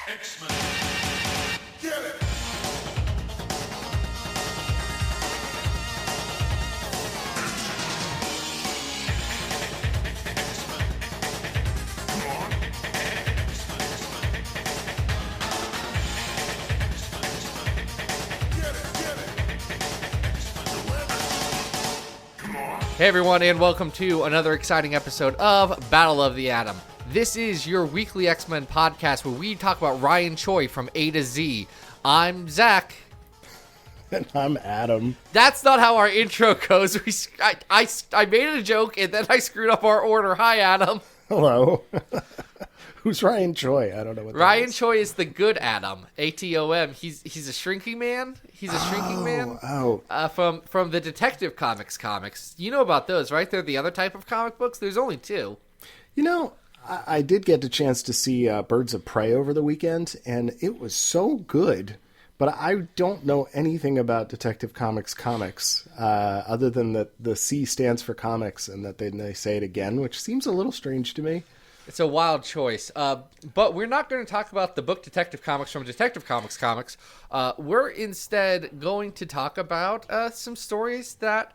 X-Men. Get it! Hey everyone, and welcome to another exciting episode of Battle of the Atom. This is your weekly X-Men podcast where we talk about Ryan Choi from A to Z. I'm Zach. And I'm Adam. That's not how our intro goes. I made it a joke, and then I screwed up our order. Hi, Adam. Hello. Who's Ryan Choi? I don't know what that Ryan is. Choi is the good Adam. ATOM. He's a shrinking man. He's a shrinking man. From the Detective Comics. You know about those, right? They're the other type of comic books. There's only two. You know, I did get a chance to see Birds of Prey over the weekend, and it was so good. But I don't know anything about Detective Comics other than that the C stands for comics and that they say it again, which seems a little strange to me. It's a wild choice. But we're not going to talk about the book Detective Comics from Detective Comics. We're instead going to talk about some stories that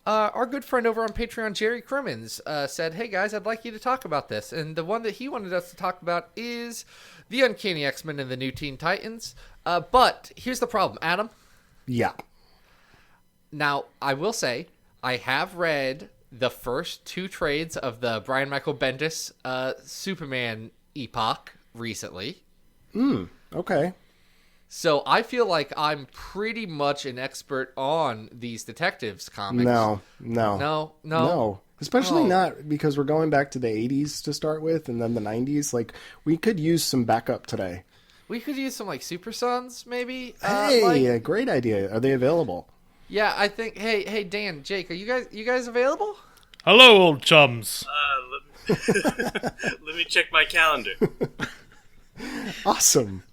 our good friend over on Patreon, Jerry Crimmins, said, hey guys, I'd like you to talk about this. And the one that he wanted us to talk about is the Uncanny X-Men and the New Teen Titans. But here's the problem, Adam. Yeah. Now, I will say, I have read the first two trades of the Brian Michael Bendis Superman epoch recently. Okay. So I feel like I'm pretty much an expert on these detectives comics. No. Especially not because we're going back to the 80s to start with and then the 90s. Like, we could use some backup today. We could use some, like, Supersons, maybe? Hey, great idea. Are they available? Yeah, I think. Hey, Dan, Jake, are you guys available? Hello, old chums. Let me check my calendar. Awesome.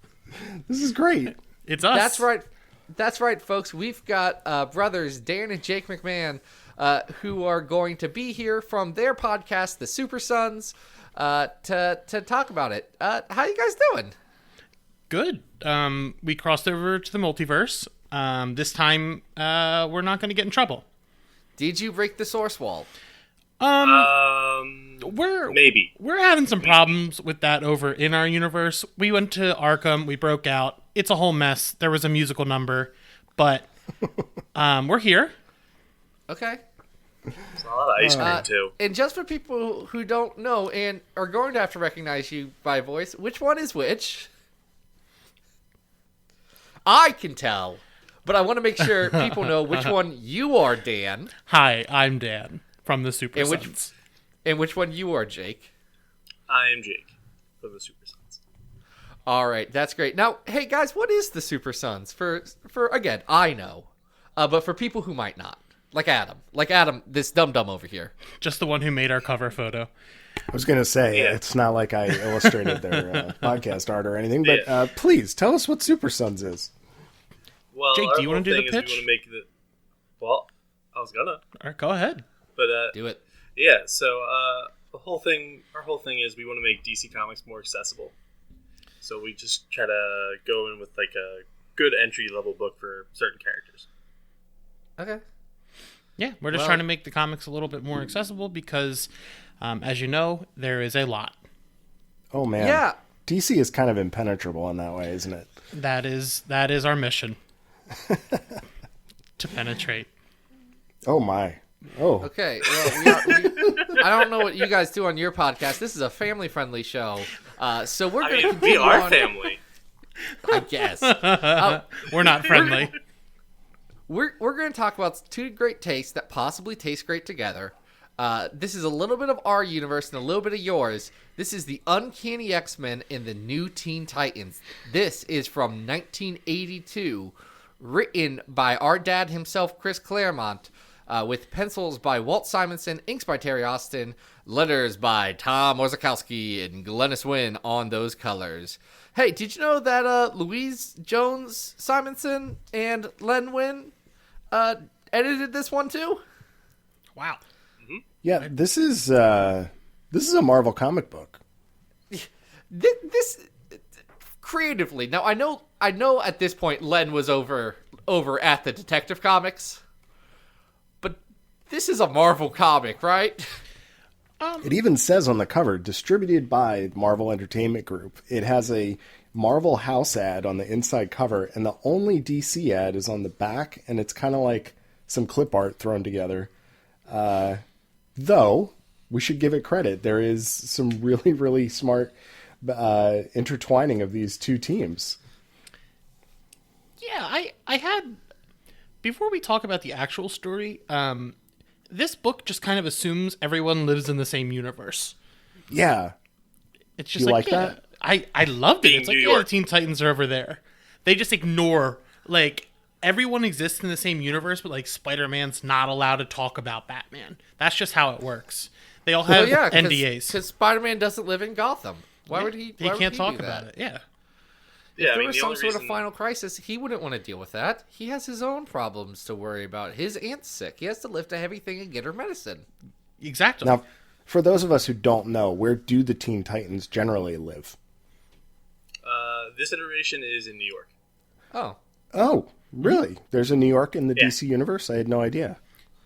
This is great. It's us. That's right, folks. We've got brothers Dan and Jake McMahon who are going to be here from their podcast, the Supersons, to talk about it. How you guys doing? Good. We crossed over to the multiverse. This time, we're not going to get in trouble. Did you break the source wall? Maybe. We're having some problems with that over in our universe. We went to Arkham. We broke out. It's a whole mess. There was a musical number, but we're here. Okay. There's a lot of ice cream, too. And just for people who don't know and are going to have to recognize you by voice, which one is which? I can tell, but I want to make sure people know which one you are, Dan. Hi, I'm Dan from the Supersons. And which one you are, Jake. I am Jake from the Supersons. All right, that's great. Now, hey guys, what is the Supersons? For again, I know, but for people who might not, like Adam, this dum-dum over here. Just the one who made our cover photo. I was going to say, It's not like I illustrated their podcast art or anything, but please, tell us what Supersons is. Well, Jake, do you want to do the pitch? We want to make Well, I was gonna. All right, go ahead. But do it. Yeah. So our whole thing is we want to make DC Comics more accessible. So we just try to go in with like a good entry level book for certain characters. Okay. Yeah, we're just trying to make the comics a little bit more accessible because, as you know, there is a lot. Oh man. Yeah. DC is kind of impenetrable in that way, isn't it? That is our mission. To penetrate. Oh my. Oh. Okay. Well, I don't know what you guys do on your podcast. This is a family-friendly show, so we're going to we are family. I guess. We're not friendly. We're going to talk about two great tastes that possibly taste great together. This is a little bit of our universe and a little bit of yours. This is the Uncanny X-Men and the New Teen Titans. This is from 1982, written by our dad himself, Chris Claremont, with pencils by Walt Simonson, inks by Terry Austin, letters by Tom Orzechowski and Glennis Wynn on those colors. Hey, did you know that Louise Jones Simonson and Len Wynn edited this one too? Wow. Yeah, this is a Marvel comic book. This creatively. Now I know at this point Len was over at the Detective Comics, but this is a Marvel comic, right? It even says on the cover, distributed by Marvel Entertainment Group. It has a Marvel House ad on the inside cover, and the only DC ad is on the back, and it's kind of like some clip art thrown together. Though, we should give it credit. There is some really, really smart intertwining of these two teams. Yeah, I had... Before we talk about the actual story, this book just kind of assumes everyone lives in the same universe. Yeah. It's just You like, like yeah, that? I loved it. Being It's like, New yeah, the York. Teen Titans are over there. They just ignore, like, everyone exists in the same universe, but, like, Spider-Man's not allowed to talk about Batman. That's just how it works. They all have NDAs. Because Spider-Man doesn't live in Gotham. Why would he? He why would can't he talk do about that? it. Yeah. Yeah, If I there mean, was the some only sort of reason- final crisis, he wouldn't want to deal with that. He has his own problems to worry about. His aunt's sick. He has to lift a heavy thing and get her medicine. Exactly. Now, for those of us who don't know, where do the Teen Titans generally live? This iteration is in New York. Oh, Oh, really? There's a New York in the Yeah. DC universe? I had no idea.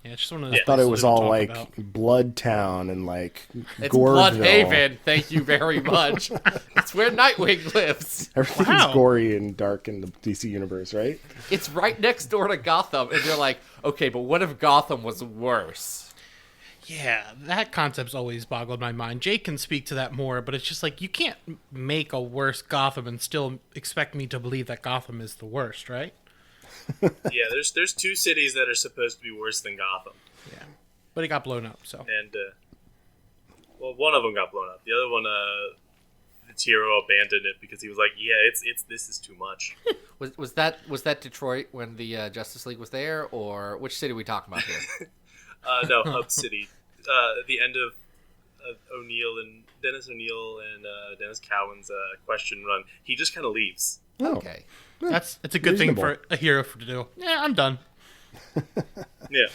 Yeah, it's just one of those I thought it places was to all talk like about. Bloodtown and like it's Goreville. Bloodhaven. Thank you very much. It's where Nightwing lives. Everything's Wow. gory and dark in the DC universe, right? It's right next door to Gotham, and you're like, okay, but what if Gotham was worse? Yeah, that concept's always boggled my mind. Jake can speak to that more, but it's just like, you can't make a worse Gotham and still expect me to believe that Gotham is the worst, right? Yeah, there's two cities that are supposed to be worse than Gotham, Yeah. But it got blown up, so. and well, one of them got blown up. The other one, the hero abandoned it because he was like, "Yeah, it's this is too much." Was that Detroit when the Justice League was there, or which city are we talking about here? No, Hub City. At the end of Dennis O'Neill and Dennis Cowan's question run, he just kind of leaves. Oh, Okay. It's a good thing reasonable. for a hero to do. Yeah, I'm done. Yeah.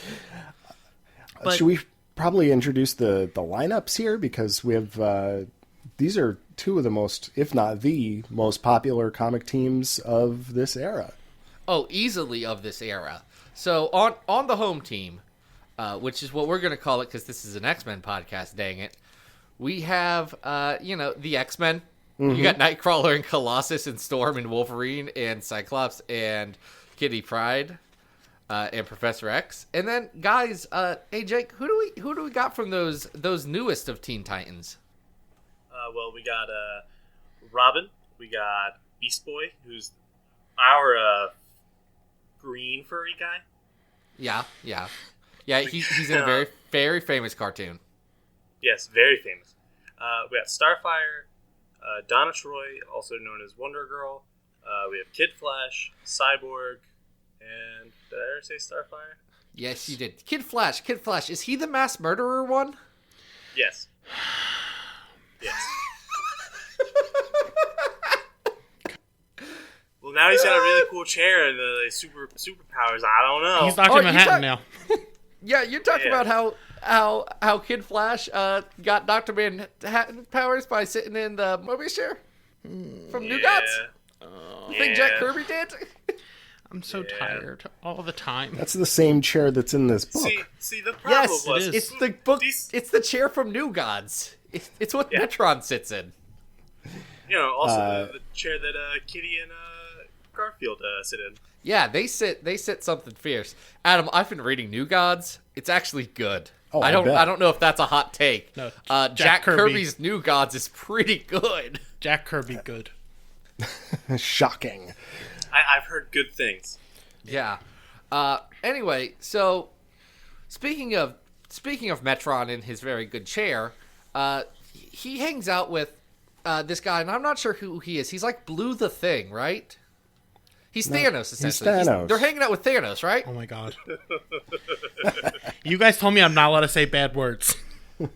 But- should we probably introduce the lineups here? Because we have these are two of the most, if not the most popular comic teams of this era. Oh, easily of this era. So on the home team, which is what we're going to call it because this is an X-Men podcast, dang it, we have, the X-Men. You got Nightcrawler and Colossus and Storm and Wolverine and Cyclops and Kitty Pryde and Professor X. And then, guys, hey, Jake, who do we got from those newest of Teen Titans? Well, we got Robin. We got Beast Boy, who's our green furry guy. Yeah. He's in a very, very famous cartoon. Yes, very famous. We got Starfire, Donna Troy, also known as Wonder Girl. We have Kid Flash, Cyborg, and did I ever say Starfire? Yes, you did. Kid Flash. Is he the mass murderer one? Yes. Yes. Well, now he's got a really cool chair and superpowers. I don't know. He's Dr. Oh, you Manhattan talk- now. Yeah, you're talking Yeah. about how Kid Flash got Dr. Manhattan powers by sitting in the Mobius chair from New Gods. You think Jack Kirby did? I'm so Yeah. tired all the time. That's the same chair that's in this book. See, the problem Yes, was it is. It's the book. These- It's the chair from New Gods. It's what Yeah. Metron sits in. Also the chair that Kitty and Garfield sit in. Yeah, they sit something fierce. Adam, I've been reading New Gods. It's actually good. Oh, I I don't bet. know if that's a hot take. No, Jack Kirby. Kirby's New Gods is pretty good. Jack Kirby, good. Shocking. I've heard good things. Yeah. Anyway, so speaking of Metron in his very good chair, he hangs out with this guy, and I'm not sure who he is. He's like Blue the Thing, right? He's Thanos, essentially. Thanos. They're hanging out with Thanos, right? Oh my god. You guys told me I'm not allowed to say bad words. You're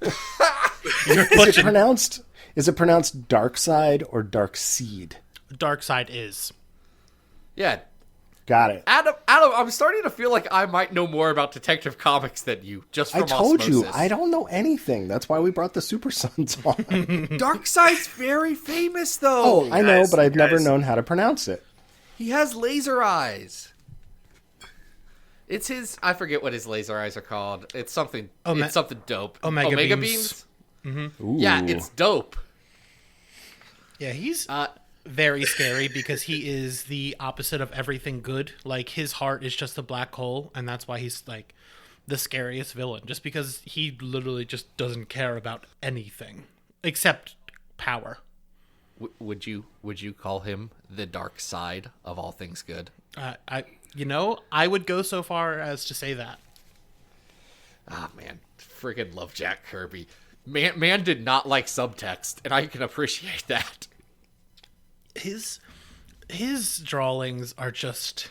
Is it butchering. pronounced? Is it pronounced Dark Side or Dark Seed? Dark Side is. Yeah. Got it. Adam, I'm starting to feel like I might know more about Detective Comics than you, just from I told you, osmosis. I don't know anything. That's why we brought the Supersons on. Darkseid's very famous, though. Oh, I know, but I've never guys. known how to pronounce it. He has laser eyes. It's his... I forget what his laser eyes are called. It's something... it's something dope. Omega beams? Ooh. Yeah, it's dope. Yeah, he's very scary because he is the opposite of everything good. Like, his heart is just a black hole, and that's why he's, like, the scariest villain. Just because he literally just doesn't care about anything except power. Would you call him the dark side of all things good? I would go so far as to say that. Ah, man. Friggin' love Jack Kirby. Man did not like subtext, and I can appreciate that. His drawings are just...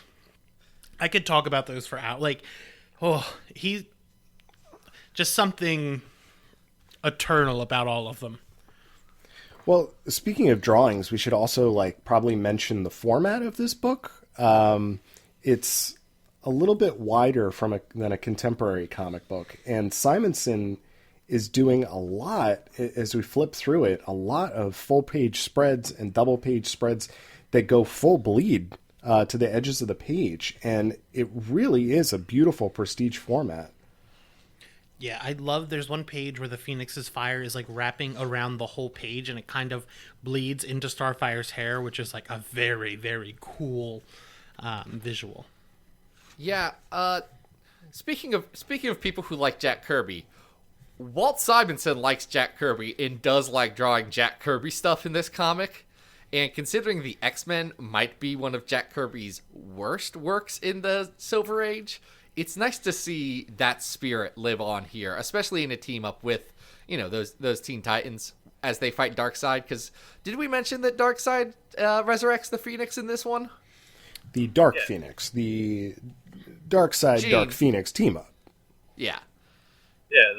I could talk about those for hours. Like, he... Just something eternal about all of them. Well, speaking of drawings, we should also probably mention the format of this book. It's a little bit wider than a contemporary comic book, and Simonson is doing a lot, as we flip through it, a lot of full-page spreads and double-page spreads that go full bleed to the edges of the page, and it really is a beautiful prestige format. Yeah, I love there's one page where the Phoenix's fire is wrapping around the whole page, and it kind of bleeds into Starfire's hair, which is a very, very cool visual. Yeah, speaking of people who like Jack Kirby, Walt Simonson likes Jack Kirby and does like drawing Jack Kirby stuff in this comic. And considering the X-Men might be one of Jack Kirby's worst works in the Silver Age, it's nice to see that spirit live on here, especially in a team up with, those Teen Titans as they fight Darkseid. Because did we mention that Darkseid resurrects the Phoenix in this one? The Dark Phoenix, the Darkseid Dark Phoenix team up. Yeah. Yeah,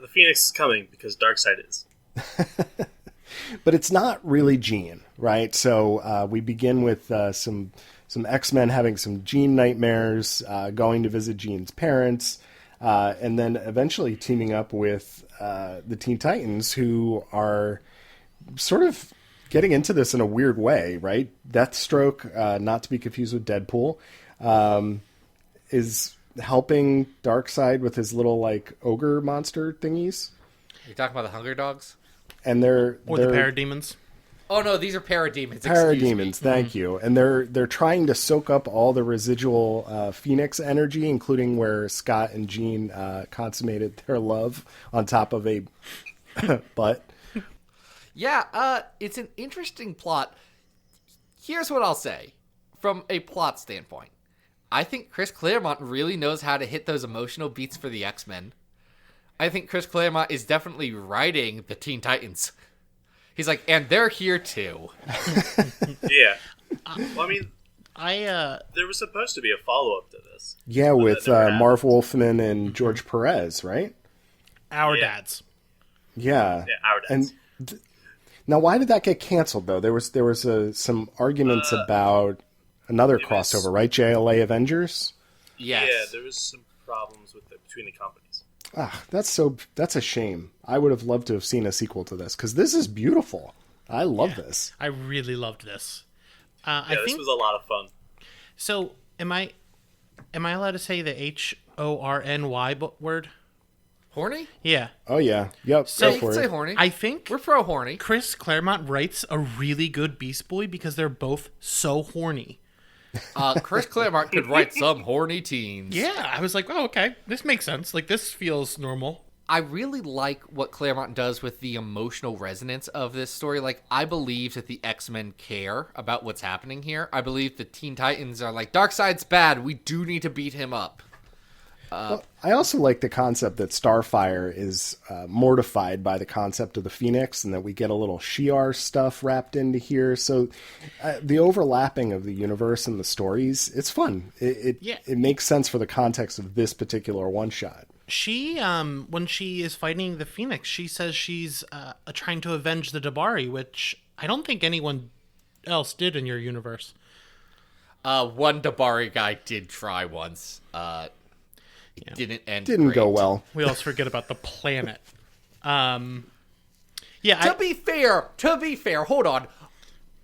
the Phoenix is coming because Darkseid is. But it's not really Jean, right? So we begin with some X-Men having some Jean nightmares, going to visit Jean's parents, and then eventually teaming up with the Teen Titans, who are sort of getting into this in a weird way, right? Deathstroke, not to be confused with Deadpool, is helping Darkseid with his little ogre monster thingies. You talking about the Hunger Dogs? And they're the parademons. Oh no, these are parademons. Parademons, thank you. And they're trying to soak up all the residual Phoenix energy, including where Scott and Jean consummated their love on top of a butt. Yeah, it's an interesting plot. Here's what I'll say from a plot standpoint. I think Chris Claremont really knows how to hit those emotional beats for the X-Men. I think Chris Claremont is definitely writing the Teen Titans. He's like, and they're here too. Yeah. Well, I mean, there was supposed to be a follow-up to this. Yeah, with Marv Wolfman and George Perez, right? Our dads. Yeah. Yeah, our dads. And now, why did that get canceled, though? There was some arguments about another crossover, right? JLA Avengers? Yes. Yeah, there was some problems between the companies. Ah, that's a shame. I would have loved to have seen a sequel to this, because this is beautiful. I love this. I really loved this. This was a lot of fun. So, am I allowed to say the HORNY word? Horny? Yeah. Oh, yeah. Yep, So go you for can say it. horny. I think We're pro horny. Chris Claremont writes a really good Beast Boy because they're both so horny. Chris Claremont could write some horny teens. Yeah, I was like, oh, okay, this makes sense. This feels normal. I really like what Claremont does with the emotional resonance of this story. I believe that the X-Men care about what's happening here. I believe the Teen Titans are like, Darkseid's bad. We do need to beat him up. Well, I also like the concept that Starfire is mortified by the concept of the Phoenix, and that we get a little Shi'ar stuff wrapped into here. So the overlapping of the universe and the stories, it's fun. It makes sense for the context of this particular one-shot. She, when she is fighting the Phoenix, she says she's trying to avenge the Dabari, which I don't think anyone else did in your universe. One Dabari guy did try once. It didn't go great. well. We also forget about the planet. To be fair, hold on.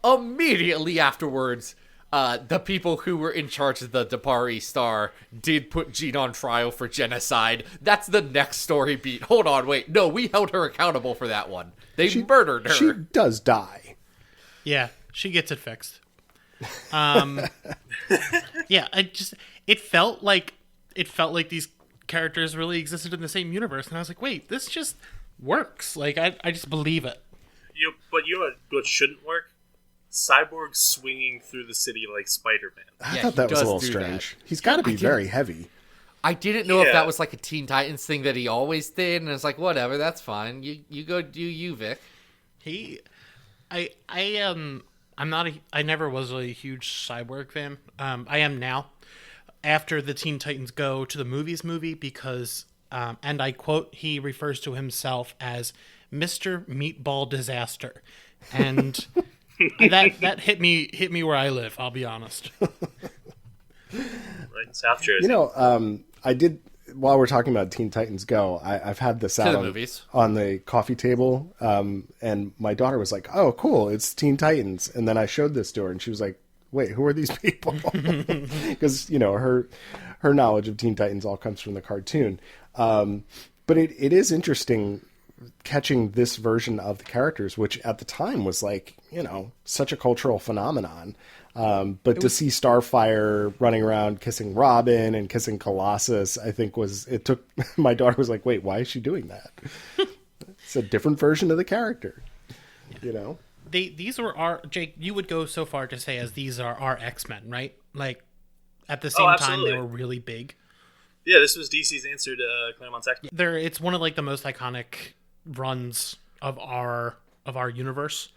Immediately afterwards, the people who were in charge of the Dabari Star did put Jean on trial for genocide. That's the next story beat. Hold on, wait. No, we held her accountable for that one. They murdered her. She does die. Yeah, she gets it fixed. It felt like these characters really existed in the same universe, and I was like, wait, this just works. Like, I just believe it. But you know what shouldn't work? Cyborg swinging through the city like Spider-Man. I thought that was a little strange. He's got to be very heavy. I didn't know if that was like a Teen Titans thing that he always did, and it's like, whatever, that's fine. You go do you, Vic. I never was a huge Cyborg fan. I am now. After the Teen Titans Go to the movies movie, because, and I quote, he refers to himself as Mr. Meatball Disaster. And that hit me where I live, I'll be honest. Right in South Jersey. I did, while we're talking about Teen Titans Go, I've had this out on the coffee table, and my daughter was like, oh, cool, it's Teen Titans. And then I showed this to her, and she was like, wait, who are these people? Because, her knowledge of Teen Titans all comes from the cartoon. But it is interesting catching this version of the characters, which at the time was like, such a cultural phenomenon. But to see Starfire running around kissing Robin and kissing Colossus, I think my daughter was like, wait, why is she doing that? It's a different version of the character, These were our, Jake, you would go so far to say as these are our X-Men, right? Like, at the same time, they were really big. Yeah, this was DC's answer to Claremont's X-Men. It's one of like the most iconic runs of our universe.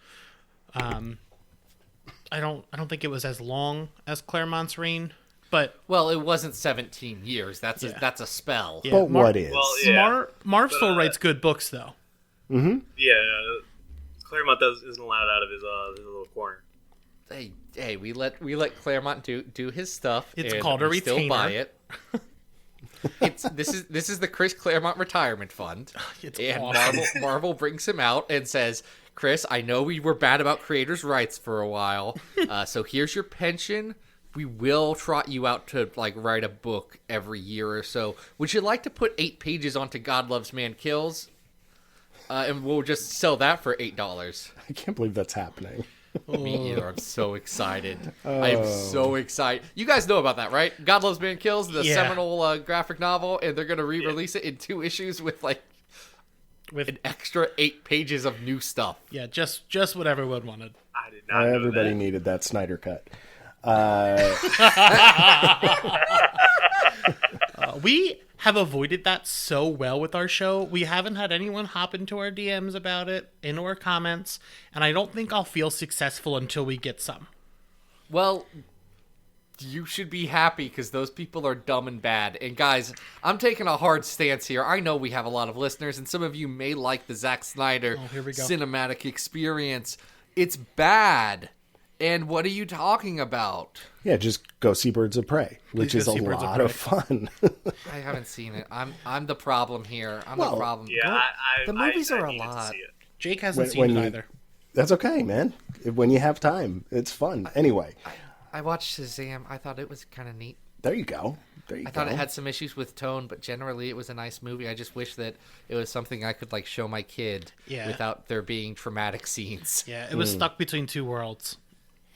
I don't think it was as long as Claremont's reign, but it wasn't 17 years. That's a spell. Yeah, but what is? Well, yeah. Marv still writes good books though. Mm-hmm. Yeah, Claremont isn't allowed out of his little corner. Hey, we let Claremont do his stuff. It's called a retainer. Still buy it. This is the Chris Claremont Retirement Fund. It's and awesome. Marvel brings him out and says, Chris, I know we were bad about creators' rights for a while, so here's your pension. We will trot you out to write a book every year or so. Would you like to put 8 pages onto God Loves Man Kills? And we'll just sell that for $8. I can't believe that's happening. Me either. I'm so excited. I am so excited. You guys know about that, right? God Loves Man Kills, the seminal graphic novel, and they're going to re-release it in 2 issues with an extra 8 pages of new stuff. Yeah, just what everyone wanted. I did not know everybody that. needed that Snyder cut. We have avoided that so well with our show. We haven't had anyone hop into our DMs about it, into our comments, and I don't think I'll feel successful until we get some. Well, you should be happy because those people are dumb and bad. And guys, I'm taking a hard stance here. I know we have a lot of listeners, and some of you may like the Zack Snyder cinematic experience. It's bad. And what are you talking about? Yeah, just go see Birds of Prey, which is a lot of fun. I haven't seen it. I'm the problem here. The problem. Yeah, the movies are a needed to lot. see it. Jake hasn't seen it either. That's okay, man. When you have time, it's fun. Anyway. I watched Shazam. I thought it was kind of neat. There you go. I thought it had some issues with tone, but generally it was a nice movie. I just wish that it was something I could show my kid without there being traumatic scenes. Yeah, it was stuck between 2 worlds.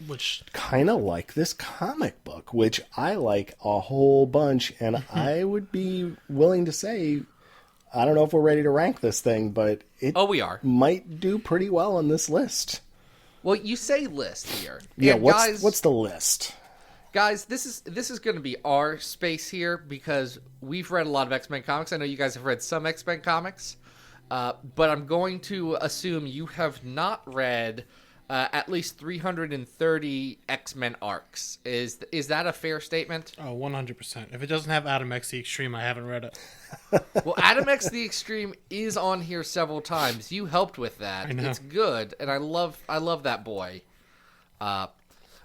Which kind of like this comic book, which I like a whole bunch, and I would be willing to say, I don't know if we're ready to rank this thing, but we are. Might do pretty well on this list. Well, you say list here. Yeah, what's the list? Guys, this is going to be our space here because we've read a lot of X-Men comics. I know you guys have read some X-Men comics, but I'm going to assume you have not read at least 330 X-Men arcs. Is that a fair statement? Oh, 100%. If it doesn't have Adam X the Extreme, I haven't read it. Well, Adam X the Extreme is on here several times. You helped with that. I know. It's good, and I love that boy.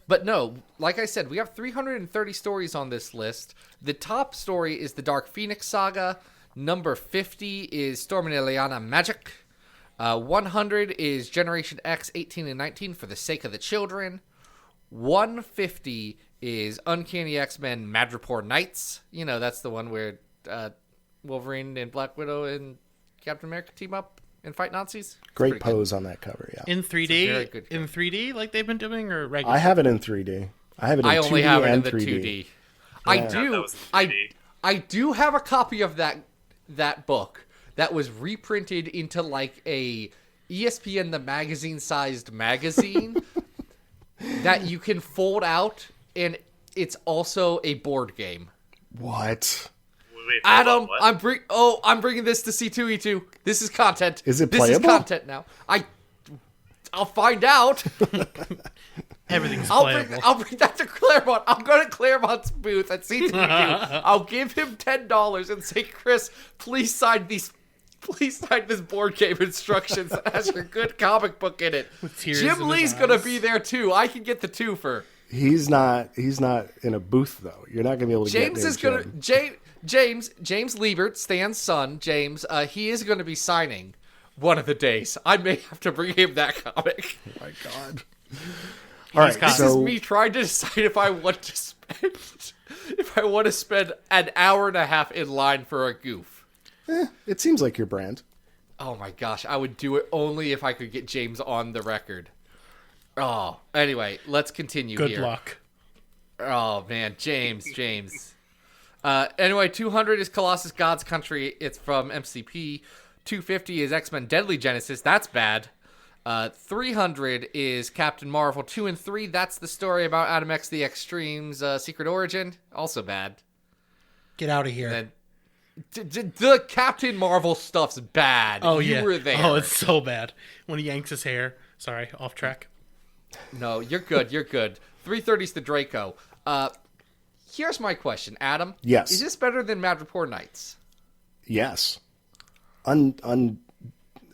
But no, like I said, we have 330 stories on this list. The top story is the Dark Phoenix Saga. Number 50 is Storm and Ileana Magic. 100 is Generation X 18 and 19 for the sake of the children. 150 is Uncanny X-Men Madripoor Knights. You know, that's the one where Wolverine and Black Widow and Captain America team up and fight Nazis. Great pose on that cover, yeah. In 3D? very good In 3D like they've been doing, or regular? I have it in 3D. I have it in 2D only have it in and the 3D. 2D. Yeah. That was in 3D. I do have a copy of that book that was reprinted into like a ESPN the magazine sized magazine that you can fold out, and it's also a board game. What? Wait, hold on, Adam, what? I'm bringing this to C2E2. This is content. Is it This playable? is content now. I'll find out. Everything's I'll playable. bring that to Claremont. I'll go to Claremont's booth at C2E2. I'll give him $10 and say, Chris, please sign this board game instructions that has your good comic book in it. tears Jim in Lee's his gonna eyes. be there too. I can get the twofer. He's not in a booth though. You're not gonna be able to James get is near gonna Jim. James Liebert, Stan's son, James. He is gonna be signing one of the days. I may have to bring him that comic. Oh my god. All right, got- This is so me trying to decide if I want to spend an hour and a half in line for a goof. it seems like your brand. Oh my gosh, I would do it only if I could get James on the record. Oh, anyway, let's continue Good here. luck. Oh man, James. Anyway, 200 is Colossus God's Country. It's from MCP. 250 is X-Men Deadly Genesis. That's bad. 300 is Captain Marvel 2 and 3. That's the story about Adam X the Extreme's Secret Origin. Also bad. Get out of here. And the Captain Marvel stuff's bad. Oh, You yeah. were there. Oh, it's so bad. When he yanks his hair. Sorry, off track. No, you're good. 330's the Draco. Here's my question, Adam. Yes. Is this better than Madripoor Knights? Yes.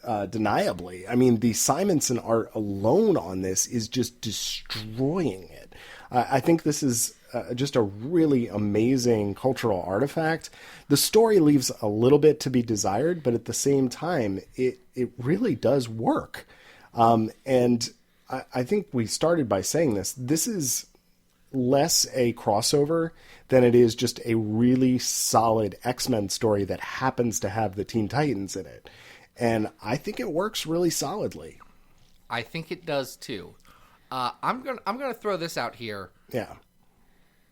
Undeniably. I mean, the Simonson art alone on this is just destroying it. I think this is just a really amazing cultural artifact. The story leaves a little bit to be desired, but at the same time, it really does work. And I think we started by saying this. This is less a crossover than it is just a really solid X-Men story that happens to have the Teen Titans in it. And I think it works really solidly. I think it does too. I'm gonna throw this out here. Yeah.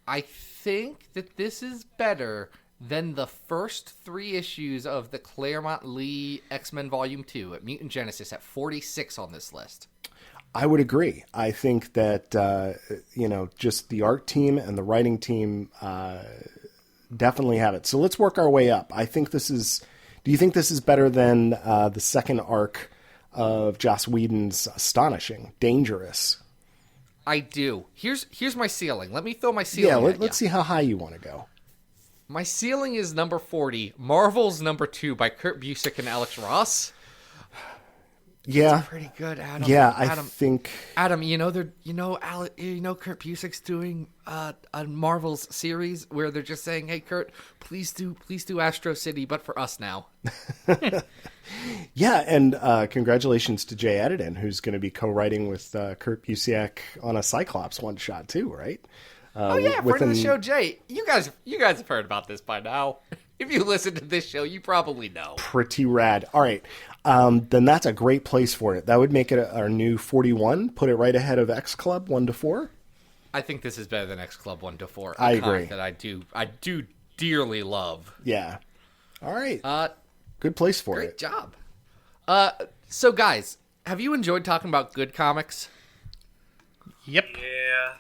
I think that this is better than the first 3 issues of the Claremont Lee X-Men Volume 2 at Mutant Genesis at 46 on this list. I would agree. I think that, just the art team and the writing team definitely have it. So let's work our way up. I think this is... Do you think this is better than the second arc of Joss Whedon's Astonishing, Dangerous? I do. Here's my ceiling. Let me throw my ceiling. Yeah, let's see how high you want to go. My ceiling is number 40. Marvel's number 2 by Kurt Busiek and Alex Ross. Yeah. Pretty good, Adam. Yeah, I Adam, think... Kurt Busiek's doing a Marvel's series where they're just saying, "Hey, Kurt, please do Astro City, but for us now." Yeah, and congratulations to Jay Edidin, who's going to be co-writing with Kurt Busiek on a Cyclops one-shot too, right? Oh yeah, friend of the show, Jay. You guys have heard about this by now. If you listen to this show, you probably know. Pretty rad. All right, then that's a great place for it. That would make it our new 41. Put it right ahead of X Club 1 to 4. I think this is better than X Club 1 to 4. I agree. That I do dearly love. Yeah. All right. Good place for Great it. job. So guys, have you enjoyed talking about good comics? Yep. Yeah.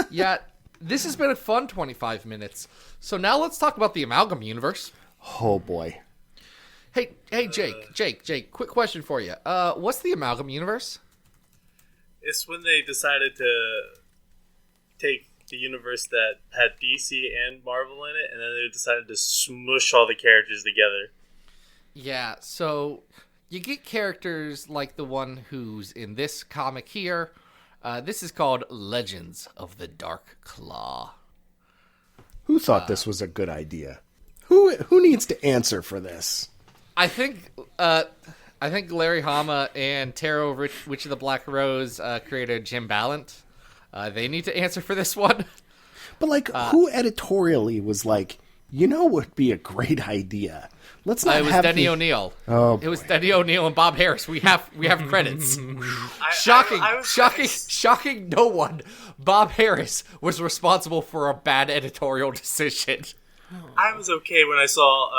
Yeah, this has been a fun 25 minutes. So now let's talk about the Amalgam Universe. Oh boy. Hey, Jake, quick question for you. What's the Amalgam Universe? It's when they decided to take the universe that had DC and Marvel in it, and then they decided to smush all the characters together. Yeah, so you get characters like the one who's in this comic here, This is called Legends of the Darkclaw. Who thought this was a good idea? Who needs to answer for this? I think Larry Hama and Taro Witch of the Black Rose creator Jim Ballant. They need to answer for this one. But like, who editorially was like, you know what would be a great idea? Let's not it was have Denny the- O'Neil. Oh, It was Denny O'Neil and Bob Harris. We have credits. I was- Shocking no one. Bob Harris was responsible for a bad editorial decision. I was okay when I saw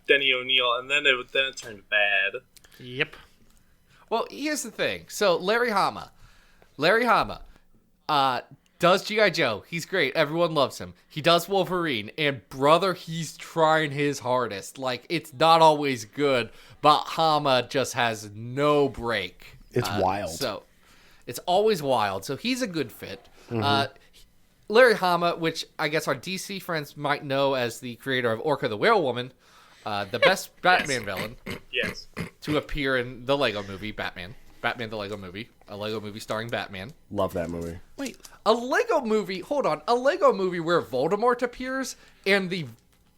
Denny O'Neil, and then it turned bad. Yep. Well, here's the thing. So Larry Hama does G.I. Joe. He's great. Everyone loves him. He does Wolverine. And brother, he's trying his hardest. Like, it's not always good, but Hama just has no break. It's wild. So it's always wild. So he's a good fit. Larry Hama, which I guess our DC friends might know as the creator of Orca the Werewolf, the best Batman villain Yes. to appear in the Lego movie, Batman the Lego movie, a Lego movie starring Batman. Love that movie. Wait. A Lego movie where Voldemort appears and what's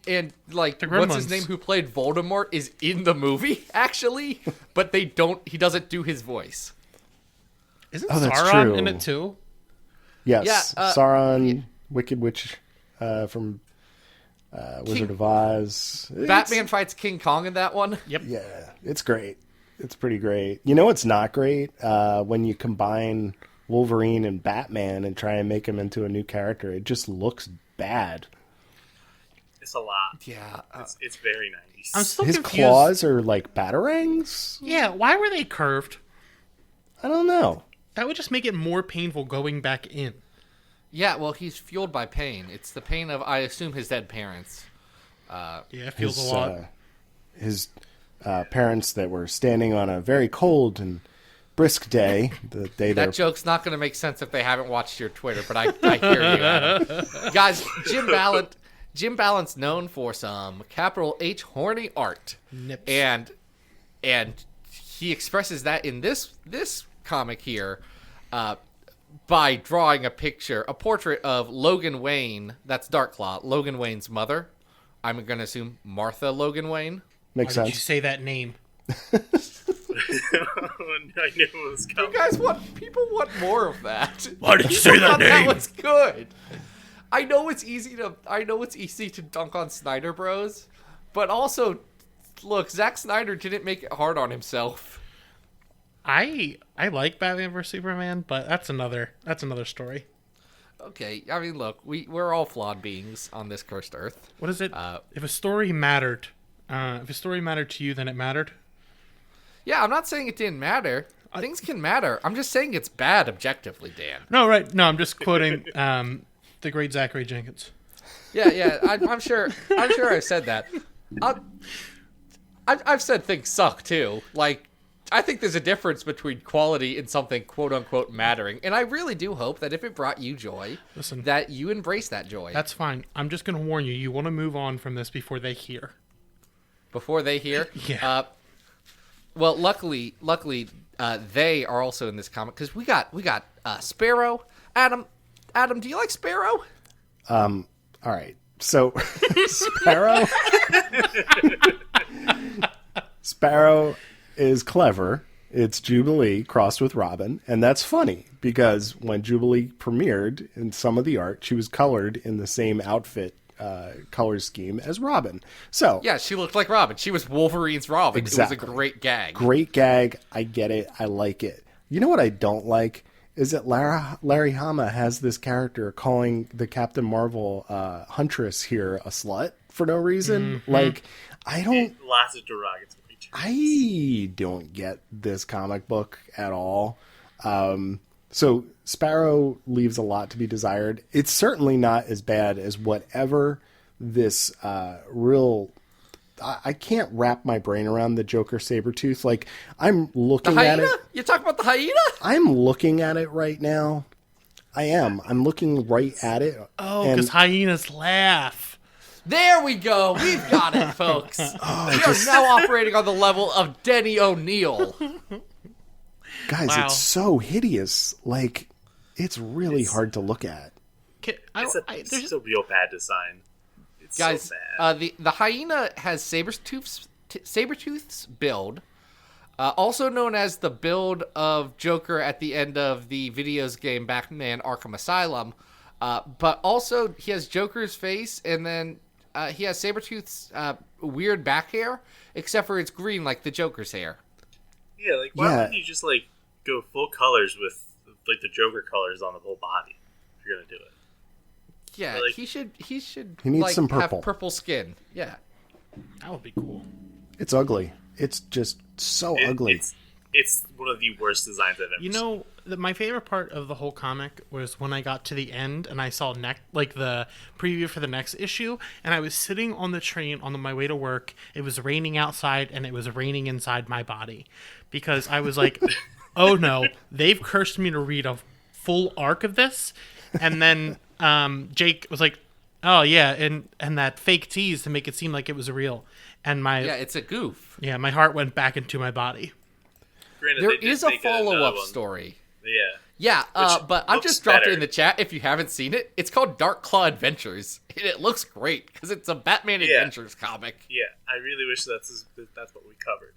his Gremlins. name who played Voldemort is in the movie actually, but he doesn't do his voice. Isn't Oh, that's Sauron true. in it too? Yes, Yeah, Sauron, Wicked Witch from Wizard of Oz. Batman fights King Kong in that one. Yep. Yeah, it's great. It's pretty great. You know what's not great? When you combine Wolverine and Batman and try and make him into a new character, it just looks bad. It's a lot. Yeah. It's very 90s. I'm still His confused. claws are like batarangs? Yeah, why were they curved? I don't know. That would just make it more painful going back in. Yeah, well, he's fueled by pain. It's the pain of, I assume, his dead parents. Yeah, it feels His, a lot. his parents that were standing on a very cold and brisk day, the day That they're joke's not going to make sense if they haven't watched your Twitter, but I hear you, Adam. Guys, Jim Ballant's known for some capital H horny art. Nips. And he expresses that in this comic here by drawing a portrait of Logan Wayne, that's Darkclaw, Logan Wayne's mother. I'm going to assume Martha Logan Wayne. makes Why did you sense. say that name? I knew it was coming. You guys people want more of that. Why did you say that thought name? That was good. I know it's easy to dunk on Snyder Bros, but also, look, Zack Snyder didn't make it hard on himself. I like Batman vs Superman, but that's another story. Okay, I mean, look, we're all flawed beings on this cursed earth. What is it? If a story mattered, to you, then it mattered. Yeah, I'm not saying it didn't matter. Things can matter. I'm just saying it's bad objectively, Dan. No, right? No, I'm just quoting the great Zachary Jenkins. Yeah, I'm sure I've said that. I've said things suck too. Like, I think there's a difference between quality and something quote unquote mattering, and I really do hope that if it brought you joy, Listen. that you embrace that joy. That's fine. I'm just going to warn you. You want to move on from this before they hear. Before they hear. Yeah. Well, luckily, they are also in this comic because we got Sparrow. Adam, do you like Sparrow? All right. So Sparrow is clever. It's Jubilee crossed with Robin, and that's funny because when Jubilee premiered in some of the art, she was colored in the same outfit color scheme as Robin. So Yeah, she looked like Robin. She was Wolverine's Robin. Exactly. It was a great gag. great gag. I get it. I like it. You know what I don't like is that Larry Hama has this character calling the Captain Marvel Huntress here a slut for no reason. Mm-hmm. Like, I don't. Lots of derogatory terms. I don't get this comic book at all. So Sparrow leaves a lot to be desired. It's certainly not as bad as whatever this real... I can't wrap my brain around the Joker Sabretooth. Like, I'm The looking at hyena? it. You talking about the hyena? I'm looking at it right now. I am. I'm looking right at it. Oh, and because hyenas laugh. There we go. We've got it, folks. We are now operating on the level of Denny O'Neil. Guys, Wow. it's so hideous. Like, it's really hard to look at. It's a real bad design. It's Guys, so bad. the hyena has Sabretooth's build, also known as the build of Joker at the end of the videos game Batman Arkham Asylum. But also, he has Joker's face, and then he has Sabretooth's weird back hair, except for it's green like the Joker's hair. Yeah, like, why wouldn't you just, like, go full colors with, like, the Joker colors on the whole body if you're gonna do it? Yeah, Like, he should He needs like, some purple. have purple skin. Yeah. That would be cool. It's ugly. It's just so ugly. It's one of the worst designs I've ever You seen. know, my favorite part of the whole comic was when I got to the end and I saw the preview for the next issue, and I was sitting on the train on my way to work. It was raining outside, and it was raining inside my body because I was like, "Oh no, they've cursed me to read a full arc of this." And then Jake was like, "Oh yeah," and that fake tease to make it seem like it was real, and It's a goof. my heart went back into my body. Granted, There they did is a make another follow-up one. story. Yeah. Yeah, Which but I've looks just dropped it better. in the chat if you haven't seen it. It's called Darkclaw Adventures, and it looks great because it's a Batman Yeah. Adventures comic. Yeah, I really wish that's what we covered.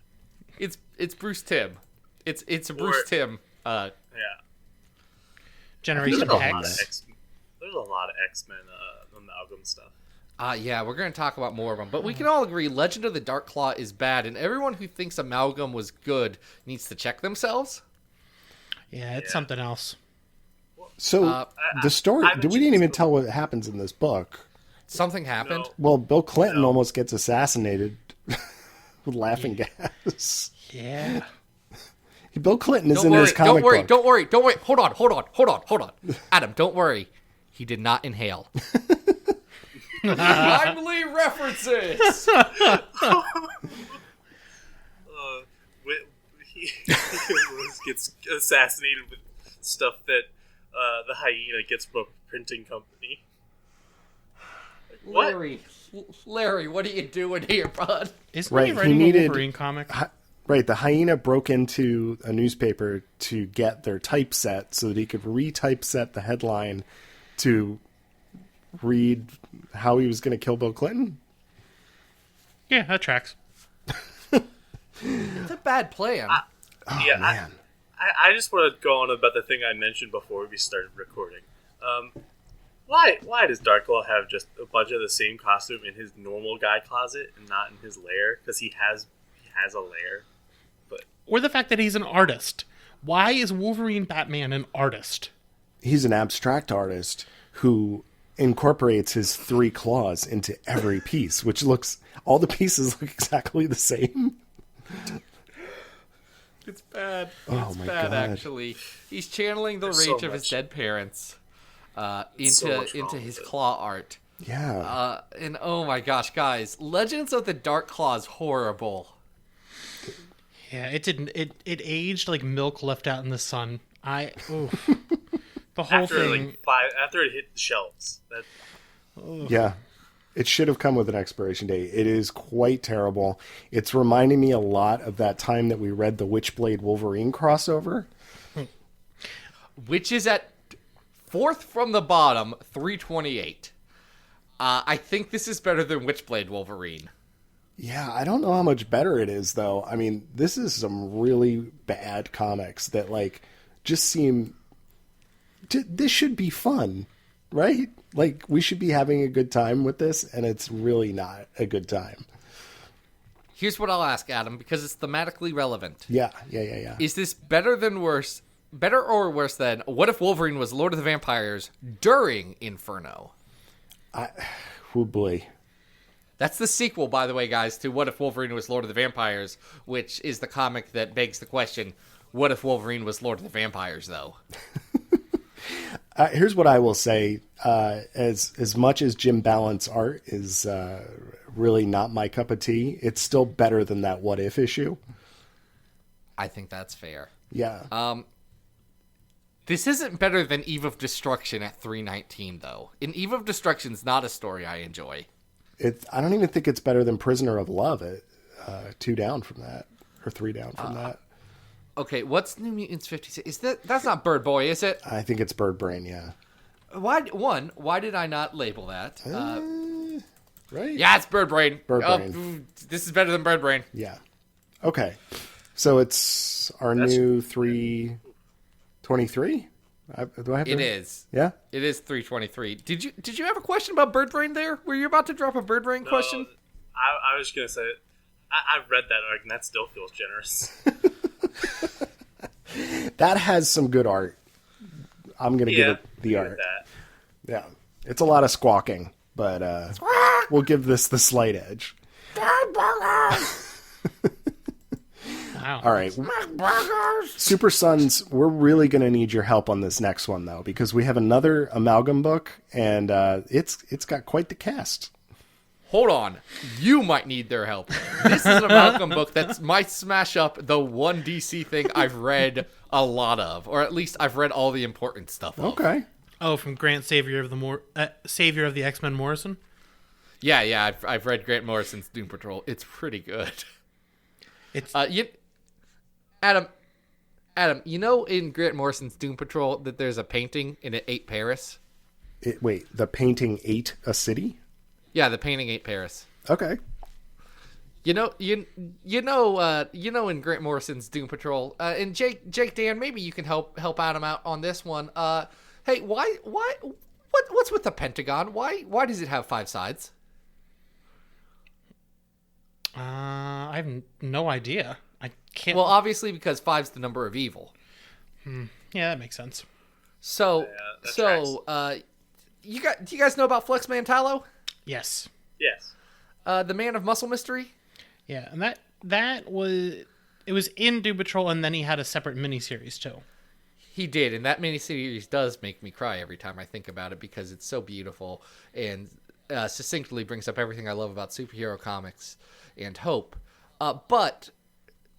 It's Bruce Timm. It's a Bruce Timm. Yeah. Generation There's a lot X. There's a lot of X-Men amalgam stuff. Yeah, we're going to talk about more of them. But we can all agree Legend of the Darkclaw is bad, and everyone who thinks Amalgam was good needs to check themselves. Yeah, it's something else. So, the story, I haven't we didn't seen even the- tell what happens in this book. Something happened. No. Well, Bill Clinton almost gets assassinated with laughing gas. Yeah. Bill Clinton is Don't in worry, his comic don't worry, book. don't worry, don't worry. Hold on. Adam, don't worry. He did not inhale. Timely references. He gets assassinated with stuff that the hyena gets from a printing company. What? Larry, what are you doing here, bud? Isn't Right, he he writing needed- a Wolverine comic? Right, the hyena broke into a newspaper to get their typeset so that he could retypeset the headline to read how he was going to kill Bill Clinton. Yeah, that tracks. It's a bad plan. Yeah, Man. I just want to go on about the thing I mentioned before we started recording. Why does Darkclaw have just a bunch of the same costume in his normal guy closet and not in his lair? Because he has a lair. But Or the fact that he's an artist. Why is Wolverine Batman an artist? He's an abstract artist who incorporates his 3 claws into every piece, which all the pieces look exactly the same. It's bad. Oh It's my bad, God. actually. He's channeling the There's so rage of his much. dead parents so into much wrong his with it. claw art. Yeah. And oh my gosh, guys, Legends of the Darkclaw is horrible. Yeah, it didn't. It aged like milk left out in the sun. Oof. The whole after thing. after it hit the shelves, that Yeah. It should have come with an expiration date. It is quite terrible. It's reminding me a lot of that time that we read the Witchblade Wolverine crossover. Which is at fourth from the bottom, 328. I think this is better than Witchblade Wolverine. Yeah, I don't know how much better it is, though. I mean, this is some really bad comics that, like, just seem... This should be fun, right? Like, we should be having a good time with this, and it's really not a good time. Here's what I'll ask, Adam, because it's thematically relevant. Yeah. Is this better or worse than What If Wolverine was Lord of the Vampires during Inferno? Oh, boy. That's the sequel, by the way, guys, to What If Wolverine was Lord of the Vampires, which is the comic that begs the question, what if Wolverine was Lord of the Vampires, though? Here's what I will say. As much as Jim Balance art is really not my cup of tea, it's still better than that What If issue. I think that's fair. Yeah. This isn't better than Eve of Destruction at 319, though. And Eve of Destruction's not a story I enjoy. I don't even think it's better than Prisoner of Love at 2 down from that, or 3 down from that. Okay, what's New Mutants 56? That's not Bird Boy, is it? I think it's Bird Brain, yeah. Why did I not label that? Right? Yeah, it's Bird Brain. Bird Brain. This is better than Bird Brain. Yeah. Okay. So it's our new 323? Do I have to... It is. Yeah? It is 323. Did you have a question about Bird Brain there? Were you about to drop a Bird Brain question? I was going to say, I've read that arc, and that still feels generous. That has some good art. I'm going to give it the art. That. Yeah. It's a lot of squawking, but we'll give this the slight edge. Wow. All right. Supersons, we're really going to need your help on this next one, though, because we have another amalgam book, and it's got quite the cast. Hold on. You might need their help. This is an amalgam book that might smash up the one DC thing I've read a lot of, or at least I've read all the important stuff of. Okay. Oh, from Grant Savior of the X-Men Morrison? Yeah, I've read Grant Morrison's Doom Patrol. It's pretty good. It's Adam, you know in Grant Morrison's Doom Patrol that there's a painting and it ate Paris? Wait, the painting ate a city? Yeah, the painting ate Paris. Okay. You know in Grant Morrison's Doom Patrol, and Jake Dan, maybe you can help Adam out on this one. Hey, what's with the Pentagon? Why does it have 5 sides? I have no idea. I can't. Well, obviously because 5's the number of evil. Yeah, that makes sense. So, that do you guys know about Flex Mantallo? Yes. Yes. The Man of Muscle Mystery? Yeah, and that was in Doom Patrol, and then he had a separate miniseries too. He did, and that miniseries does make me cry every time I think about it because it's so beautiful and succinctly brings up everything I love about superhero comics and hope. But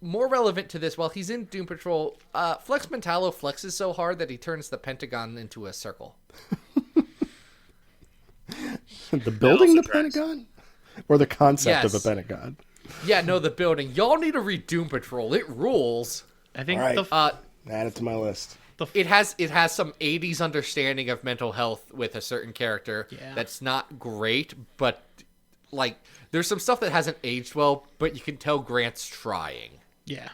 more relevant to this, while he's in Doom Patrol, Flex Mentallo flexes so hard that he turns the Pentagon into a circle. The building the tracks. Pentagon? Or the concept of Yes. a Pentagon? Yeah, no, the building. Y'all need to read Doom Patrol. It rules. I think All right. Add it to my list. It has some 80s understanding of mental health with a certain character that's not great, but like there's some stuff that hasn't aged well, but you can tell Grant's trying. Yeah.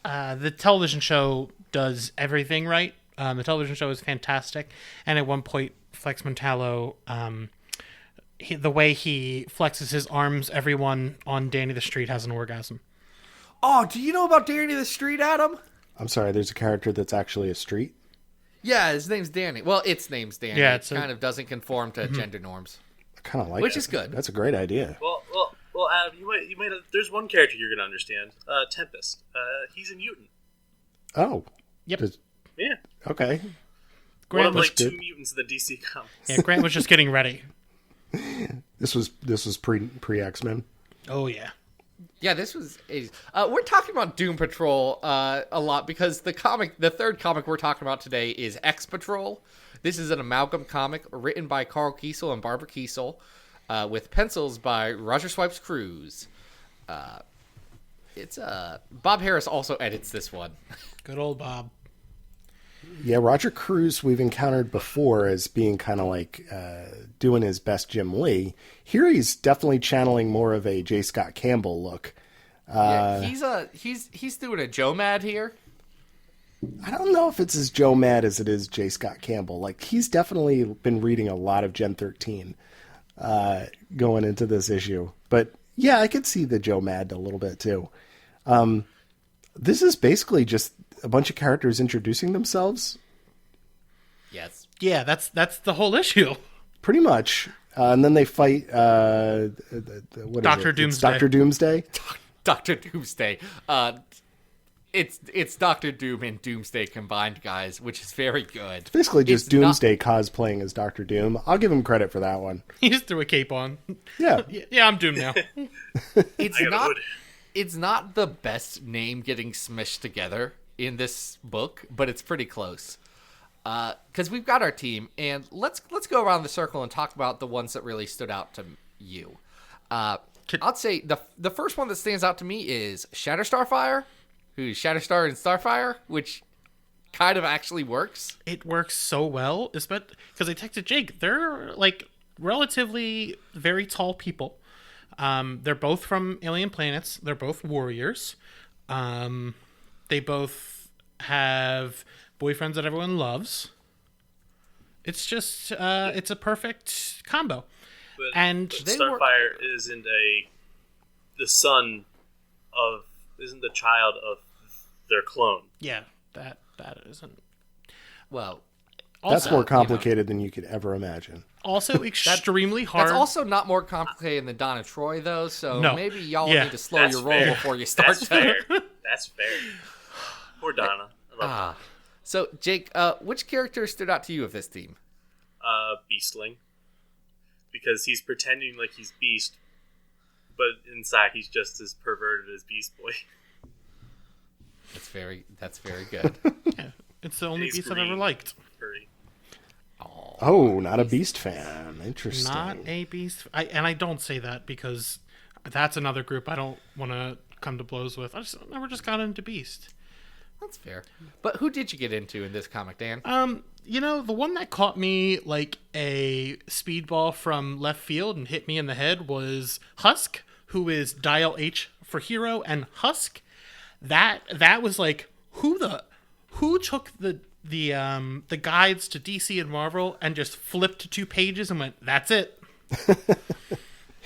Yeah. The television show does everything right. The television show is fantastic, and at one point, Flex Mentallo, the way he flexes his arms, everyone on Danny the Street has an orgasm. Oh, do you know about Danny the Street, Adam? I'm sorry, there's a character that's actually a street? Yeah, his name's Danny. Well, its name's Danny. Yeah, it kind of doesn't conform to gender norms. I kind of like Which it. is good. That's a great idea. Well, Adam, you might. There's one character you're gonna understand. Tempest. He's a mutant. Oh. Yep. Yeah. Okay. One of was like 2 good. mutants in the DC comics. Yeah, Grant was just getting ready. This was pre X-Men. Oh yeah. Yeah, this was 80s. We're talking about Doom Patrol a lot because the third comic we're talking about today is X Patrol. This is an amalgam comic written by Carl Kiesel and Barbara Kiesel, with pencils by Roger Swipes Cruz. It's Bob Harris also edits this one. Good old Bob. Yeah, Roger Cruz we've encountered before as being kind of like doing his best Jim Lee. Here he's definitely channeling more of a J. Scott Campbell look. Yeah, he's doing a Joe Mad here. I don't know if it's as Joe Mad as it is J. Scott Campbell. Like, he's definitely been reading a lot of Gen 13 going into this issue. But yeah, I could see the Joe Mad a little bit too. This is basically just a bunch of characters introducing themselves. Yes. Yeah, that's the whole issue. Pretty much. And then they fight what Dr. is it? Doomsday. It's Dr. Doomsday. Dr. Doomsday. It's Dr. Doom and Doomsday combined, guys, which is very good. It's basically just It's not- Doomsday cosplaying as Dr. Doom. I'll give him credit for that one. He just threw a cape on. Yeah. Yeah, I'm Doom now. It's I got a not. hood. It's not the best name getting smushed together in this book, but it's pretty close. Because we've got our team, and let's go around the circle and talk about the ones that really stood out to you. I'd say the first one that stands out to me is Shatterstar Fire. who's Shatterstar and Starfire, which kind of actually works. It works so well, especially because Detective Jake, they're like relatively very tall people. They're both from alien planets. They're both warriors. They both have boyfriends that everyone loves. It's just, it's a perfect combo. But And Starfire isn't isn't the child of their clone. Yeah, that isn't. Well, That's Also, more complicated than you could ever imagine. Also extremely hard. that's also not more complicated than Donna Troy, though, so No. maybe y'all Yeah. need to slow That's your roll fair. before you start. That's fair. That's fair. Poor Donna. I love So, Jake, which character stood out to you of this team? Beastling. Because he's pretending like he's Beast, but inside he's just as perverted as Beast Boy. That's very good. Yeah, it's the only He's beast I've ever green. liked. Furry. Oh, not a Beast fan. Interesting. Not a beast. I don't say that because that's another group I don't want to come to blows with. I never just got into Beast. That's fair. But who did you get into in this comic, Dan? The one that caught me like a speedball from left field and hit me in the head was Husk, who is Dial H for hero, and Husk. That was like who took the guides to DC and Marvel and just flipped 2 pages and went, that's it.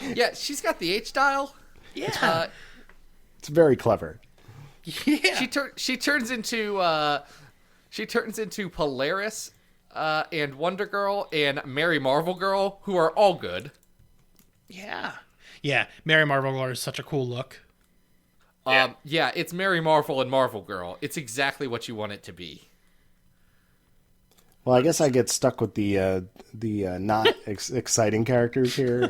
Yeah, she's got the H dial. Yeah. It's very clever. Yeah. She turns into Polaris and Wonder Girl and Mary Marvel Girl, who are all good. Yeah. Yeah. Mary Marvel Girl is such a cool look. Yeah, it's Mary Marvel and Marvel Girl. It's exactly what you want it to be. Well, I guess I get stuck with the not exciting characters here,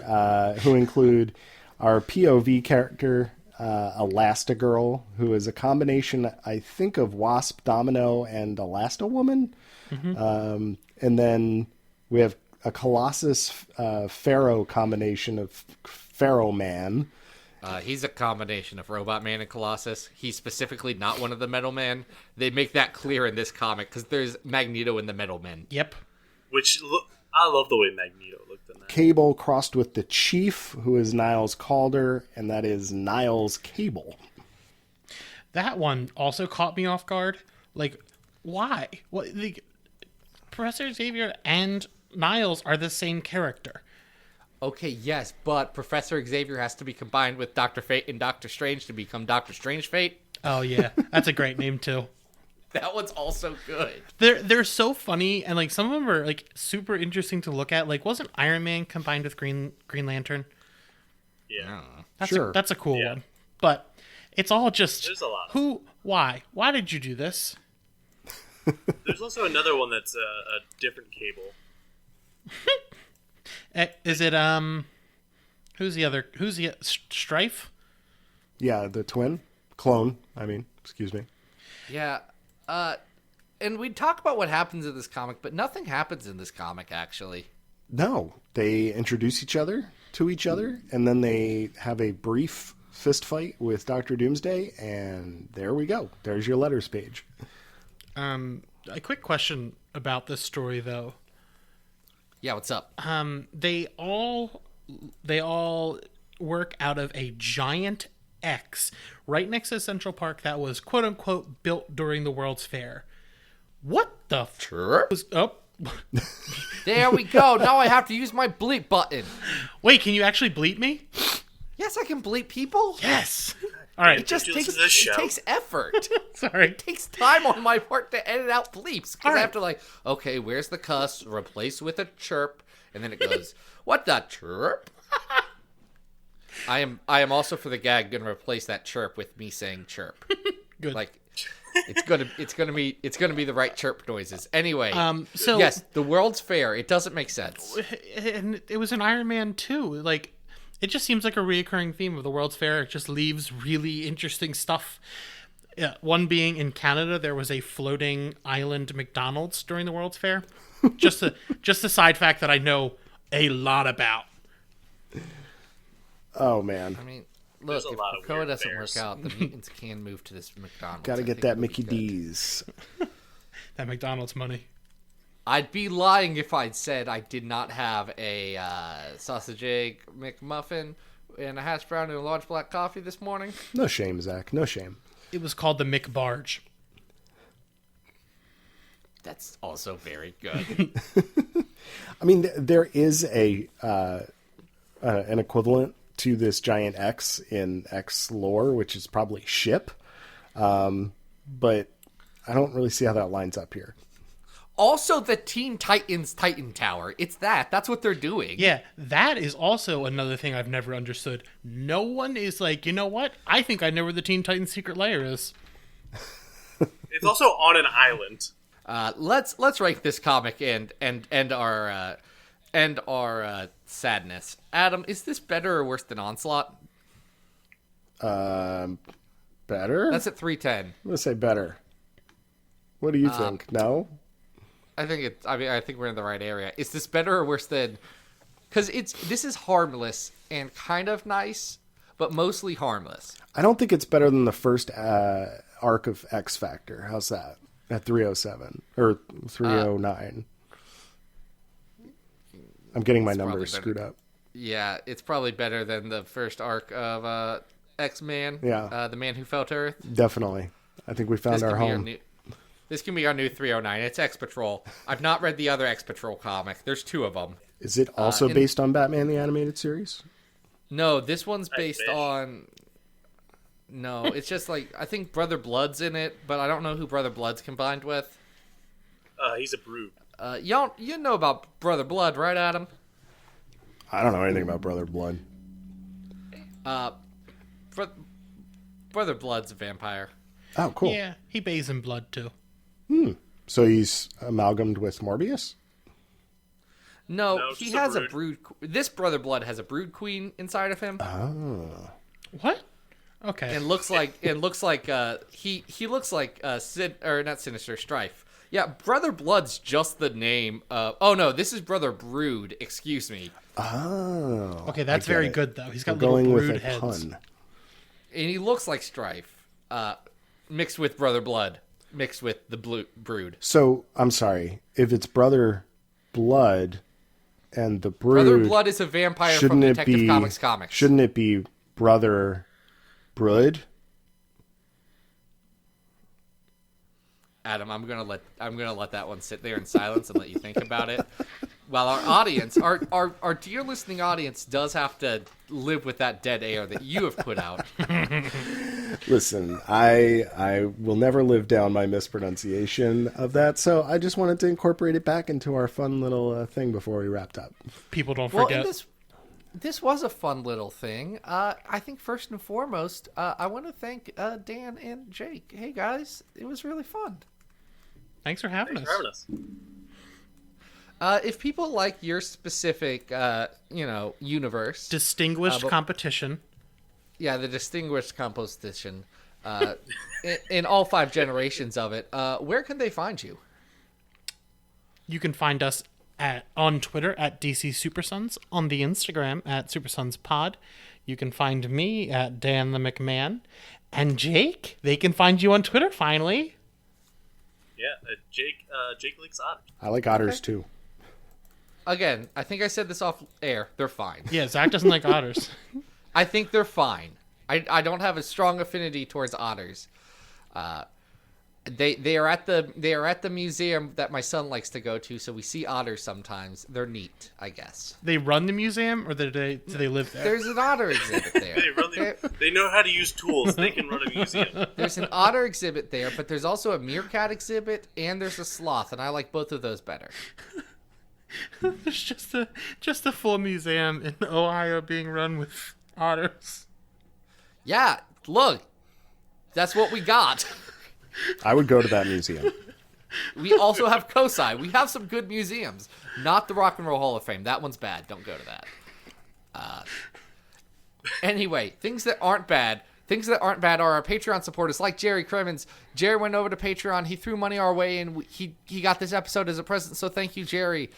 who include our POV character, Elastigirl, who is a combination, I think, of Wasp, Domino, and Elastowoman. Mm-hmm. And then we have a Colossus Pharaoh combination of Pharaoh Man. He's a combination of Robot Man and Colossus. He's specifically not one of the Metal Men. They make that clear in this comic because there's Magneto in the Metal Men. Yep. I love the way Magneto looked in that. Cable crossed with the Chief, who is Niles Calder, and that is Niles Cable. That one also caught me off guard. Like, why? What? Professor Xavier and Niles are the same character. Okay, yes, but Professor Xavier has to be combined with Dr. Fate and Doctor Strange to become Doctor Strange Fate. Oh yeah, that's a great name too. That one's also good. They're so funny, and like some of them are like super interesting to look at. Like, wasn't Iron Man combined with Green Lantern? Yeah. That's a cool Yeah. one. But it's all just There's a lot. who, why did you do this? There's also another one that's a different Cable. Is it who's the Strife? Yeah, the twin. Clone, excuse me. Yeah, and we talk about what happens in this comic, but nothing happens in this comic, actually. No, they introduce each other to each other, and then they have a brief fist fight with Dr. Doomsday, and there we go. There's your letters page. A quick question about this story, though. Yeah, what's up? They all work out of a giant X right next to Central Park that was quote unquote built during the World's Fair. What the Sure. oh. There we go. Now I have to use my bleep button. Wait, can you actually bleep me? Yes, I can bleep people. Yes. All right. It just Did you takes listen to this show? it takes effort. Sorry. It takes time on my part to edit out bleeps because All I have right. to okay, where's the cuss? Replace with a chirp, and then it goes, what the chirp? I am also for the gag gonna replace that chirp with me saying chirp. Good. Like it's gonna be the right chirp noises. Anyway, so yes, the World's Fair. It doesn't make sense. and it was in Iron Man 2. Like, it just seems like a reoccurring theme of the World's Fair. It just leaves really interesting stuff. Yeah, one being in Canada, there was a floating island McDonald's during the World's Fair. just a side fact that I know a lot about. Oh, man. I mean, Look, There's a if lot of Krakoa weird doesn't bears. work out, the mutants can move to this McDonald's. Gotta I get think that it'll be Mickey good. D's. That McDonald's money. I'd be lying if I'd said I did not have a sausage egg McMuffin and a hash brown and a large black coffee this morning. No shame, Zach. No shame. It was called the McBarge. That's also very good. I mean, there is an equivalent to this giant X in X lore, which is probably ship. But I don't really see how that lines up here. Also, the Teen Titans Titan Tower. It's that. That's what they're doing. Yeah, that is also another thing I've never understood. No one is like, you know what? I think I know where the Teen Titans secret lair is. It's also on an island. Let's rank this comic and our sadness. Adam, is this better or worse than Onslaught? Better? That's at 310. I'm gonna say better. What do you think? No? I think I think we're in the right area. Is this better or worse than? Because this is harmless and kind of nice, but mostly harmless. I don't think it's better than the first arc of X Factor. How's that? At 307 or 309. I'm getting my numbers probably screwed up. Yeah, it's probably better than the first arc of X-Man. Yeah. The Man Who Fell to Earth. Definitely. I think we found our home. This can be our new 309. It's X Patrol. I've not read the other X Patrol comic. There's 2 of them. Is it also based on Batman the Animated Series? No, this one's based wish. on... No, it's just like... I think Brother Blood's in it, but I don't know who Brother Blood's combined with. He's a brood. You know about Brother Blood, right, Adam? I don't know anything about Brother Blood. Brother Blood's a vampire. Oh, cool. Yeah, he bathes in blood too. So he's amalgamed with Morbius? No, No, he just a has a brood. brood... This Brother Blood has a brood queen inside of him. What? Okay. And looks like he looks like not Sinister, Strife. Yeah, Brother Blood's just the name of... Oh no, this is Brother Brood. Excuse me. Oh. Okay, that's I get very it. good though. He's got We're little going with brood a heads. pun. And he looks like Strife, mixed with Brother Blood, mixed with the Brood. So, I'm sorry. If it's Brother Blood and the Brood... Brother Blood is a vampire from shouldn't it Detective be, Comics. Shouldn't it be Brother Brood? Adam, I'm gonna let that one sit there in silence and let you think about it. While our audience, our dear listening audience, does have to live with that dead air that you have put out. Listen, I will never live down my mispronunciation of that, so I just wanted to incorporate it back into our fun little thing before we wrapped up. People don't Well, forget. and this was a fun little thing. I think first and foremost, I want to thank Dan and Jake. Hey guys, it was really fun. Thanks for having Thanks for having us. If people like your specific, universe, Distinguished but- competition. yeah, the distinguished composition, in all 5 generations of it, where can they find you? You can find us on Twitter at DC Supersons, on the Instagram at SupersonsPod. You can find me at Dan the McMahon. And Jake, they can find you on Twitter finally. Yeah, Jake likes otters. I like otters too. Again, I think I said this off air. They're fine. Yeah, Zach doesn't like otters. I think they're fine. I don't have a strong affinity towards otters. They are at the museum that my son likes to go to, so we see otters sometimes. They're neat, I guess. They run the museum, or do they live there? There's an otter exhibit there. They know how to use tools. They can run a museum. There's an otter exhibit there, but there's also a meerkat exhibit, and there's a sloth, and I like both of those better. There's just a full museum in Ohio being run with otters. Yeah, look, that's what we got. I would go to that museum. We also have COSI. We have some good museums. Not the Rock and Roll Hall of Fame. That one's bad. Don't go to that. Anyway, things that aren't bad. Things that aren't bad are our Patreon supporters, like Jerry Crimmins. Jerry went over to Patreon. He threw money our way, and he got this episode as a present. So thank you, Jerry.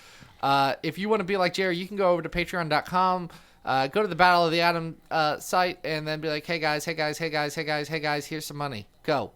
If you want to be like Jerry, you can go over to patreon.com go to the Battle of the Atom site and then be like, hey guys, here's some money. Go.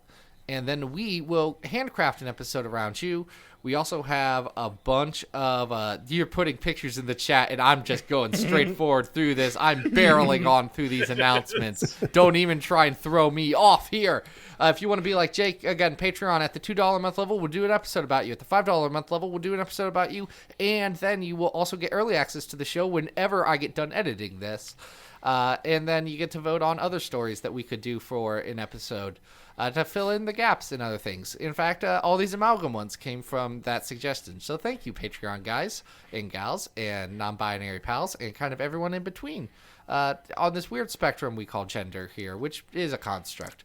And then we will handcraft an episode around you. We also have a bunch of... you're putting pictures in the chat, and I'm just going straight forward through this. I'm barreling on through these announcements. Don't even try and throw me off here. If you want to be like Jake, again, Patreon at the $2 a month level, we'll do an episode about you. At the $5 a month level, we'll do an episode about you. And then you will also get early access to the show whenever I get done editing this. And then you get to vote on other stories that we could do for an episode. To fill in the gaps and other things. In fact, all these amalgam ones came from that suggestion. So thank you, Patreon guys and gals and non-binary pals and kind of everyone in between on this weird spectrum we call gender here, which is a construct.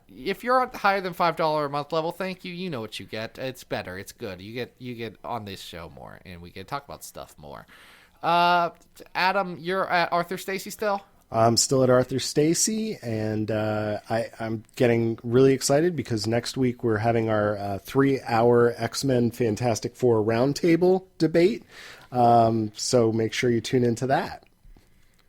If you're higher than $5 a month level, thank you. You know what you get. It's better. It's good. You get on this show more, and we get to talk about stuff more. Adam, you're at Arthur Stacy still? I'm still at Arthur Stacy, and I'm getting really excited because next week we're having our 3-hour X-Men Fantastic Four roundtable debate. So make sure you tune into that.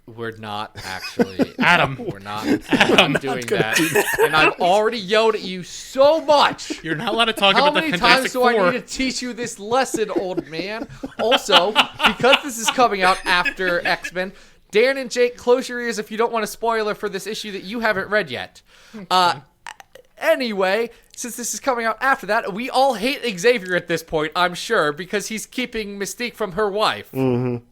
We're not actually. Adam. We're not doing that. And I've already yelled at you so much. You're not allowed to talk How about the many Fantastic times do Four. I need to teach you this lesson, old man? Also, because this is coming out after X-Men, Dan and Jake, close your ears if you don't want a spoiler for this issue that you haven't read yet. Anyway, since this is coming out after that, we all hate Xavier at this point, I'm sure, because he's keeping Mystique from her wife. Mm-hmm.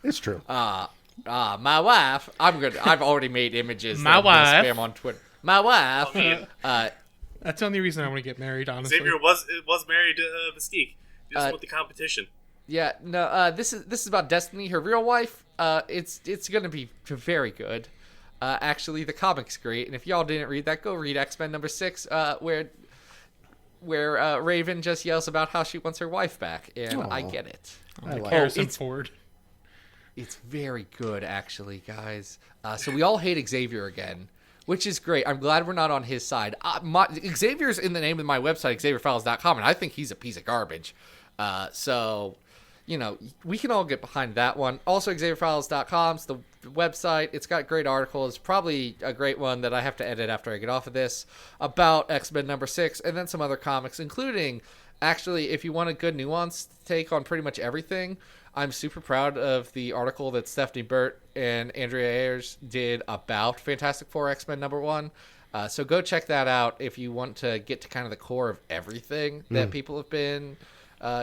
It's true. My wife. I've already made images. My wife. Spam on Twitter. My wife. That's the only reason I want to get married, honestly. Xavier was married to Mystique. He doesn't want the competition. Yeah, no. This is about Destiny, her real wife. It's gonna be very good. Actually, the comic's great, and if y'all didn't read that, go read X-Men number 6, where Raven just yells about how she wants her wife back, and Aww. I get it. Harrison Ford. It's very good, actually, guys. So we all hate Xavier again, which is great. I'm glad we're not on his side. Xavier's in the name of my website, XavierFiles.com, and I think he's a piece of garbage. So, you know, we can all get behind that one. Also, XavierFiles.com is the website. It's got great articles. Probably a great one that I have to edit after I get off of this about X-Men number 6, and then some other comics, including, actually, if you want a good nuanced take on pretty much everything, I'm super proud of the article that Stephanie Burt and Andrea Ayers did about Fantastic Four X-Men number 1. So go check that out if you want to get to kind of the core of everything that people have been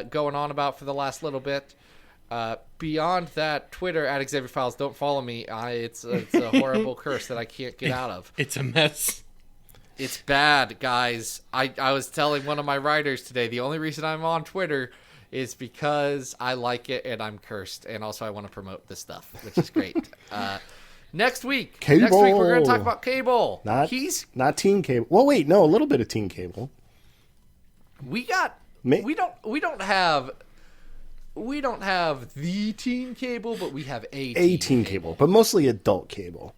going on about for the last little bit. Beyond that, Twitter at Xavier Files. Don't follow me. It's a horrible curse that I can't get out of. It's a mess. It's bad, guys. I was telling one of my writers today, the only reason I'm on Twitter is because I like it and I'm cursed. And also I want to promote this stuff, which is great. Next week we're going to talk about Cable. Not Teen Cable. Well, wait, no, a little bit of Teen Cable. We don't have the Teen Cable, but we have a Teen Cable, but mostly adult cable.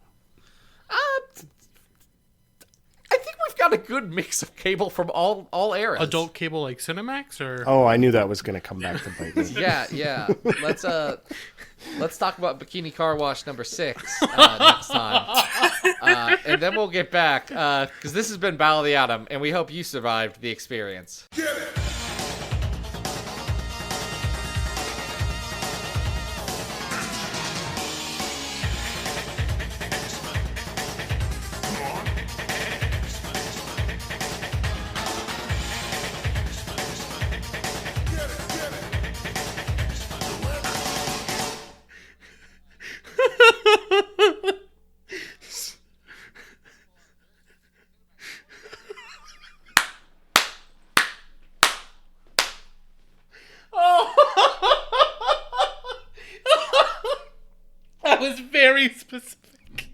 I think we've got a good mix of cable from all eras. Adult cable like Cinemax or Oh, I knew that was going to come back to bite me. Yeah. Let's talk about Bikini Car Wash number 6 next time, and then we'll get back because this has been Battle of the Atom, and we hope you survived the experience. Get it! That was very specific.